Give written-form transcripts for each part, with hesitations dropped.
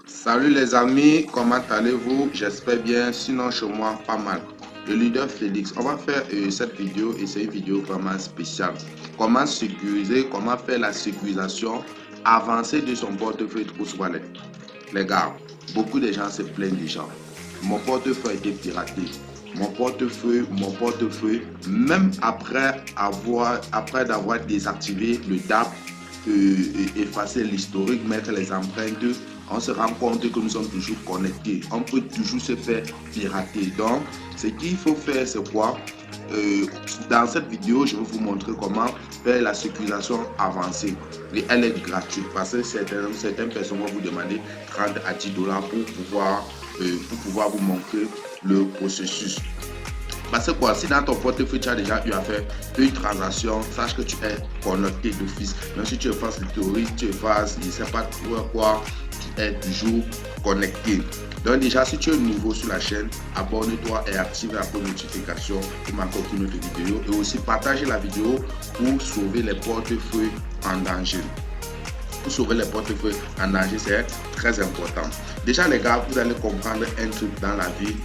Salut les amis, comment allez-vous? J'espère bien, sinon chez moi pas mal. Le leader Félix, on va faire cette vidéo et c'est une vidéo vraiment spéciale. Comment sécuriser, comment faire la sécurisation avancée de son portefeuille Trust Wallet. Les gars, beaucoup de gens se plaignent déjà. Mon portefeuille a été piraté. Mon portefeuille, même après d'avoir désactivé le DAP, effacer l'historique, mettre les empreintes, on se rend compte que nous sommes toujours connectés. On peut toujours se faire pirater. Donc, ce qu'il faut faire, c'est quoi? Dans cette vidéo, je vais vous montrer comment faire la sécurisation avancée. Et elle est gratuite parce que certaines personnes vont vous demander 30 à 10 dollars pour pouvoir vous montrer le processus. Parce que quoi, si dans ton portefeuille tu as déjà eu à faire une transaction, sache que tu es connecté d'office. Même si tu effaces l'historique, tu effaces, je ne sais pas quoi, tu es toujours connecté. Donc déjà, si tu es nouveau sur la chaîne, abonne-toi et active la notification pour manquer aucune autre vidéo. Et aussi partage la vidéo pour sauver les portefeuilles en danger. Pour sauver les portefeuilles en danger, c'est très important. Déjà les gars, vous allez comprendre un truc dans la vie.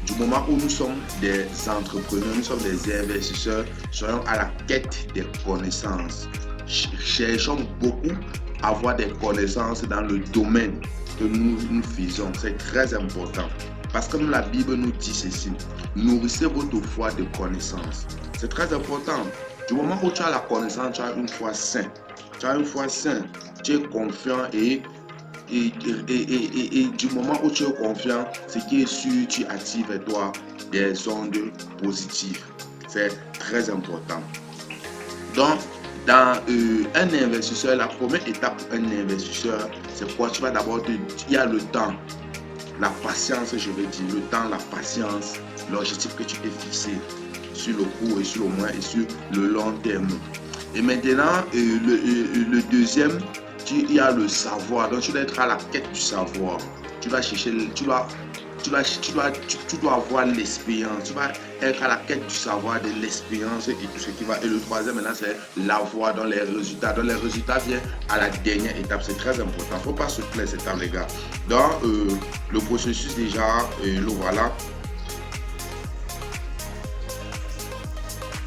Du moment où nous sommes des entrepreneurs, nous sommes des investisseurs, soyons à la quête des connaissances. Cherchons beaucoup à avoir des connaissances dans le domaine que nous faisons. C'est très important. Parce que la Bible nous dit ceci. Nourrissez votre foi de connaissances. C'est très important. Du moment où tu as la connaissance, tu as une foi saine. Tu as une foi saine. Tu es confiant et du moment où tu es confiant, ce qui est sûr, tu actives et toi des ondes positives. C'est très important. Donc, dans un investisseur, la première étape pour un investisseur, c'est quoi? Tu vas d'abord il y a le temps, la patience, je veux dire, le temps, la patience, l'objectif que tu t'es fixé sur le court et sur le moyen et sur le long terme. Et maintenant, le deuxième, il y a le savoir. Donc, tu dois être à la quête du savoir. Tu dois chercher, tu dois avoir l'expérience. Tu vas être à la quête du savoir, de l'expérience et tout ce qui va. Et le troisième, maintenant, c'est l'avoir dans les résultats. Donc, les résultats viennent à la dernière étape. C'est très important. Il ne faut pas se plaire cette étape, les gars. Donc, le processus, déjà, le voilà.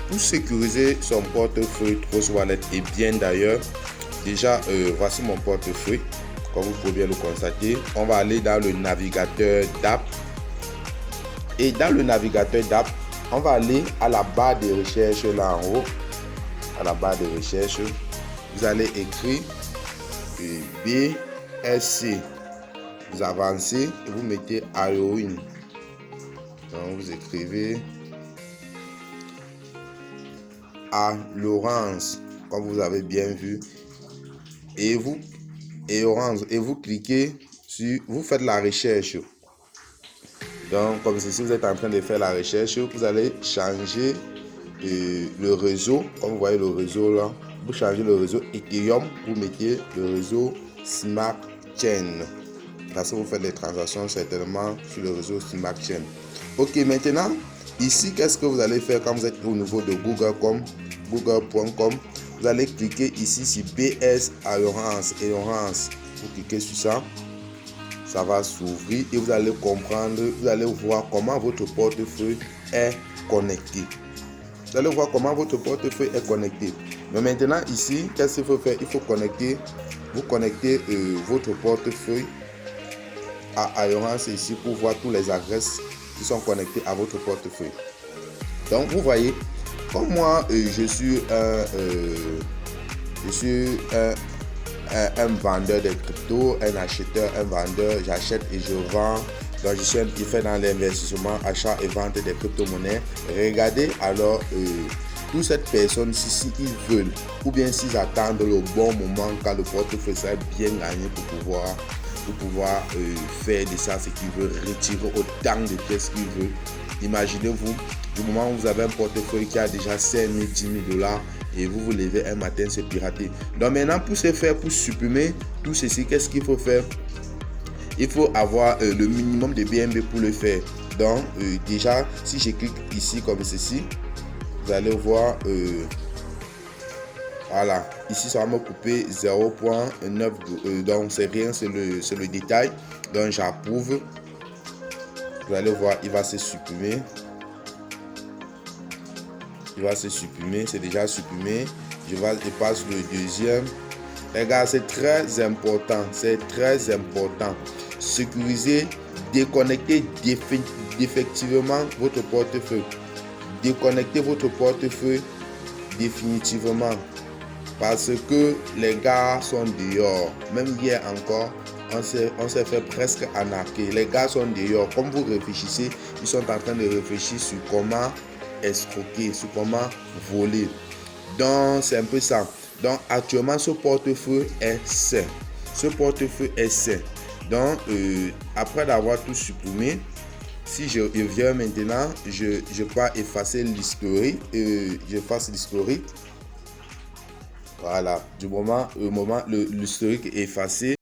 Pour sécuriser son portefeuille Trust Wallet et bien d'ailleurs, déjà voici mon portefeuille. Comme vous pouvez bien le constater, on va aller dans le navigateur d'APP. Et dans le navigateur d'APP, on va aller à la barre de recherche là en haut. À la barre de recherche, vous allez écrire BSC. Vous avancez et vous mettez Halloween. Donc vous écrivez à Laurence, comme vous avez bien vu, et vous cliquez sur, vous faites la recherche. Donc comme ceci, vous êtes en train de faire la recherche, vous allez changer le réseau. Comme vous voyez le réseau là, vous changez le réseau Ethereum, vous mettez le réseau Smart Chain, parce que vous faites des transactions certainement sur le réseau Smart Chain. Ok, maintenant ici, qu'est-ce que vous allez faire quand vous êtes au niveau de google.com? Vous allez cliquer ici sur BS Alliance. Vous cliquez sur ça, ça va s'ouvrir et vous allez comprendre, vous allez voir comment votre portefeuille est connecté. Vous allez voir comment votre portefeuille est connecté. Mais maintenant ici, qu'est-ce qu'il faut faire? Il faut vous connecter votre portefeuille à Alliance ici pour voir toutes les adresses qui sont connectées à votre portefeuille. Donc vous voyez, comme moi je suis un vendeur de crypto, un acheteur, un vendeur, j'achète et je vends. Donc je suis un petit fait dans l'investissement, achat et vente des crypto-monnaies. Regardez alors toutes ces personnes si ils veulent ou bien s'ils attendent le bon moment quand le portefeuille sera bien gagné pour pouvoir faire de ça ce qu'ils veulent, retirer autant de pièces qu'ils veulent. Imaginez-vous, du moment où vous avez un portefeuille qui a déjà 5 000, 10 000 dollars et vous vous levez un matin, c'est piraté. Donc maintenant, pour supprimer tout ceci, qu'est-ce qu'il faut faire? Il faut avoir le minimum de BNB pour le faire. Donc déjà, si je clique ici comme ceci, vous allez voir Voilà, ici ça va me couper 0.9, donc c'est rien, c'est le détail. Donc j'approuve. Vous allez voir, il va se supprimer. Il va se supprimer, c'est déjà supprimé. Je passe le deuxième. Les gars, c'est très important, c'est très important. Sécuriser, déconnecter définitivement votre portefeuille. Déconnectez votre portefeuille définitivement. Parce que les gars sont dehors. Même hier encore, on s'est fait presque arnaquer. Les gars sont dehors. Comme vous réfléchissez, ils sont en train de réfléchir sur comment escroquer, sur comment voler. Donc, c'est un peu ça. Donc, actuellement, ce portefeuille est sain. Ce portefeuille est sain. Donc, après d'avoir tout supprimé, si je viens maintenant, je peux effacer l'historique. J'efface l'historique. Voilà, du moment l'historique est effacé.